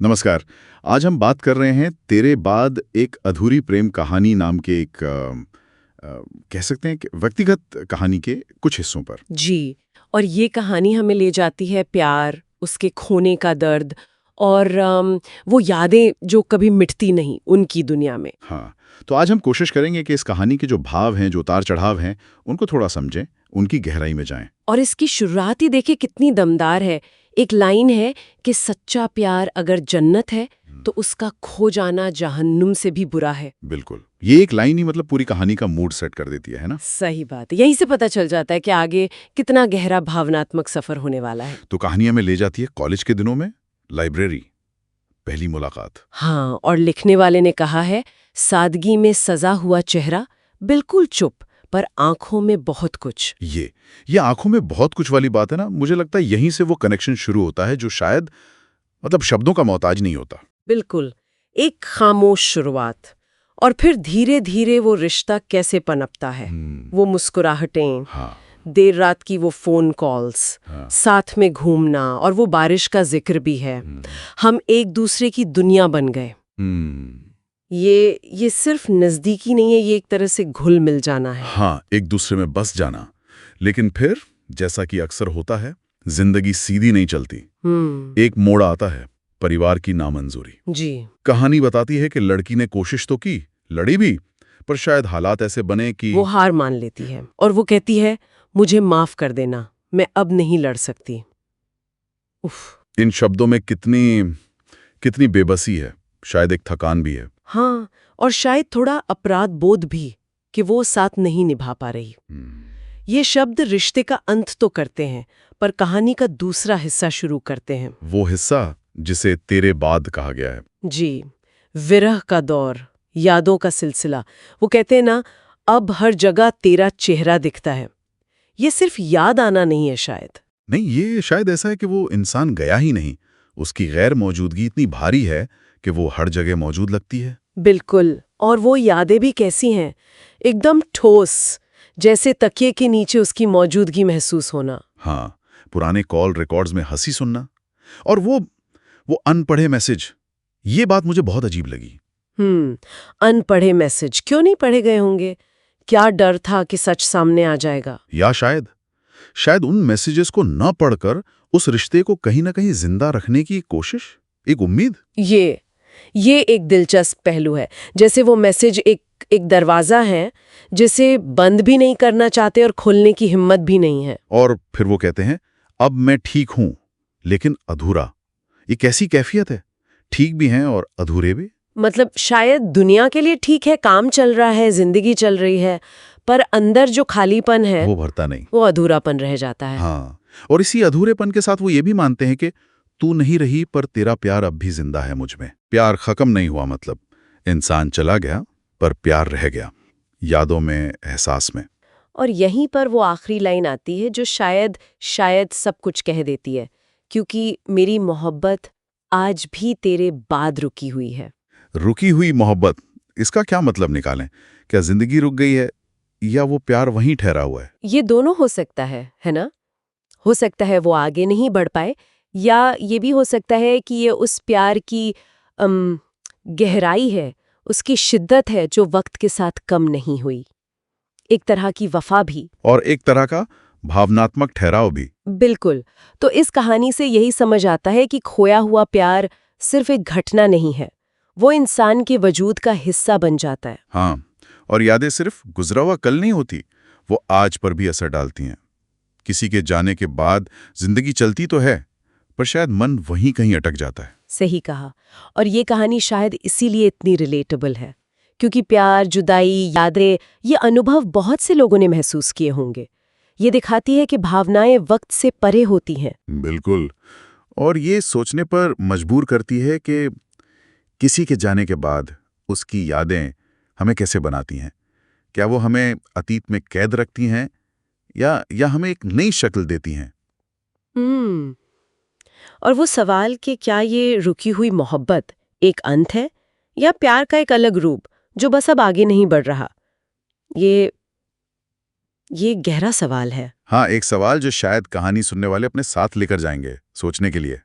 नमस्कार। आज हम बात कर रहे हैं तेरे बाद एक अधूरी प्रेम कहानी नाम के एक कह सकते हैं कि व्यक्तिगत कहानी के कुछ हिस्सों पर। जी। और ये कहानी हमें ले जाती है प्यार, उसके खोने का दर्द और वो यादें जो कभी मिटती नहीं उनकी दुनिया में। हाँ, तो आज हम कोशिश करेंगे कि इस कहानी के जो भाव हैं, जो उतार-चढ़ाव हैं, उनको थोड़ा समझें, उनकी गहराई में जाएं। और इसकी शुरुआत ही देखिए कितनी दमदार है। एक लाइन है कि सच्चा प्यार अगर जन्नत है तो उसका खो जाना जहन्नुम से भी बुरा है। बिल्कुल, ये एक लाइन ही मतलब पूरी कहानी का मूड सेट कर देती है ना? सही बात है। यहीं से पता चल जाता है कि आगे कितना गहरा भावनात्मक सफर होने वाला है। तो कहानी हमें ले जाती है कॉलेज के दिनों में, लाइब्रेरी, पहली मुलाकात। हाँ, और लिखने वाले ने कहा है, सादगी में सजा हुआ चेहरा, बिल्कुल चुप पर आंखों में बहुत कुछ। ये आंखों में बहुत कुछ वाली बात है ना, मुझे लगता है यहीं से वो कनेक्शन शुरू होता है जो शायद मतलब शब्दों का मोहताज नहीं होता। बिल्कुल, एक खामोश शुरुआत और फिर धीरे धीरे वो रिश्ता कैसे पनपता है। वो मुस्कुराहटें, हाँ, देर रात की वो फोन कॉल्स, हाँ। साथ में घूमना और वो बारिश का जिक्र भी है। हम एक दूसरे की दुनिया बन गए। हम्म। ये सिर्फ नजदीकी नहीं है, ये एक तरह से घुल मिल जाना है। हाँ, एक दूसरे में बस जाना। लेकिन फिर जैसा कि अक्सर होता है, जिंदगी सीधी नहीं चलती। एक मोड़ आता है, परिवार की नामंजूरी। जी। कहानी बताती है कि लड़की ने कोशिश तो की, लड़ी भी, पर शायद हालात ऐसे बने कि वो हार मान लेती है और वो कहती है, मुझे माफ कर देना, मैं अब नहीं लड़ सकती। उफ। इन शब्दों में कितनी कितनी बेबसी है, शायद एक थकान भी है। हाँ, और शायद थोड़ा अपराध बोध भी कि वो साथ नहीं निभा पा रही। ये शब्द रिश्ते का अंत तो करते हैं, पर कहानी का दूसरा हिस्सा शुरू करते हैं। वो हिस्सा जिसे तेरे बाद कहा गया है। जी, विरह का दौर, यादों का सिलसिला। वो कहते हैं ना, अब हर जगह तेरा चेहरा दिखता है। ये सिर्फ याद आना नहीं है शायद। नहीं, ये शायद ऐसा है कि वो इंसान गया ही नहीं, उसकी गैर मौजूदगी इतनी भारी है कि वो हर जगह मौजूद लगती है। बिल्कुल, और वो यादें भी कैसी हैं, एकदम ठोस, जैसे तकिए के नीचे उसकी मौजूदगी महसूस होना। हाँ, पुराने कॉल रिकॉर्ड्स में हंसी सुनना और वो अनपढ़े मैसेज, ये बात मुझे बहुत अजीब लगी। अनपढ़े मैसेज क्यों नहीं पढ़े गए होंगे? क्या डर था कि सच सामने आ जाएगा? या शायद उन मैसेजेस को न पढ़कर उस रिश्ते को कहीं ना कहीं जिंदा रखने की कोशिश, एक उम्मीद। ये एक दिलचस्प पहलू है। जैसे वो मैसेज एक दरवाजा है जिसे बंद भी नहीं करना चाहते और खोलने की हिम्मत भी नहीं है। और फिर वो कहते हैं, अब मैं ठीक हूं लेकिन अधूरा। ये कैसी कैफियत है, ठीक भी हैं और अधूरे भी। मतलब शायद दुनिया के लिए ठीक है, काम चल रहा है, जिंदगी चल रही है, पर अंदर जो खालीपन है वो भरता नहीं। वो अधूरापन रह जाता है। हाँ, और इसी अधूरेपन के साथ वो ये भी मानते हैं कि तू नहीं रही पर तेरा प्यार अब भी जिंदा है मुझ में। प्यार खत्म नहीं हुआ, मतलब इंसान चला गया पर प्यार रह गया, यादों में, एहसास में। और यहीं पर वो आखिरी लाइन आती है जो शायद सब कुछ कह देती है, क्योंकि मेरी मोहब्बत आज भी तेरे बाद रुकी हुई है। रुकी हुई मोहब्बत, इसका क्या मतलब निकालें? क्या जिंदगी रुक गई है या वो प्यार वहीं ठहरा हुआ है? ये दोनों हो सकता है ना? हो सकता है वो आगे नहीं बढ़ पाए, या ये भी हो सकता है कि ये उस प्यार की गहराई है, उसकी शिद्दत है जो वक्त के साथ कम नहीं हुई। एक तरह की वफा भी। और एक तरह का भावनात्मक ठहराव भी। बिल्कुल। तो इस कहानी से यही समझ आता है कि खोया हुआ प्यार सिर्फ एक घटना नहीं है, वो इंसान के वजूद का हिस्सा बन जाता है। हाँ, और यादें सिर्फ गुजरा हुआ कल नहीं होती, वो आज पर भी असर डालती हैं। किसी के जाने के बाद जिंदगी चलती तो है, पर शायद मन वहीं कहीं अटक जाता है। सही कहा। और ये कहानी शायद इसीलिए इतनी रिलेटेबल है, क्योंकि प्यार, जुदाई, यादें, ये अनुभव बहुत से लोगों ने महसूस किए होंगे। ये दिखाती है कि भावनाएं वक्त से परे होती हैं। बिल्कुल, और ये सोचने पर मजबूर करती है कि किसी के जाने के बाद उसकी यादें हमें कैसे बनाती हैं। क्या वो हमें अतीत में कैद रखती हैं या हमें एक नई शक्ल देती हैं? हम्म और वो सवाल कि क्या ये रुकी हुई मोहब्बत एक अंत है या प्यार का एक अलग रूप जो बस अब आगे नहीं बढ़ रहा, ये ये गहरा सवाल है। हाँ, एक सवाल जो शायद कहानी सुनने वाले अपने साथ लेकर जाएंगे सोचने के लिए।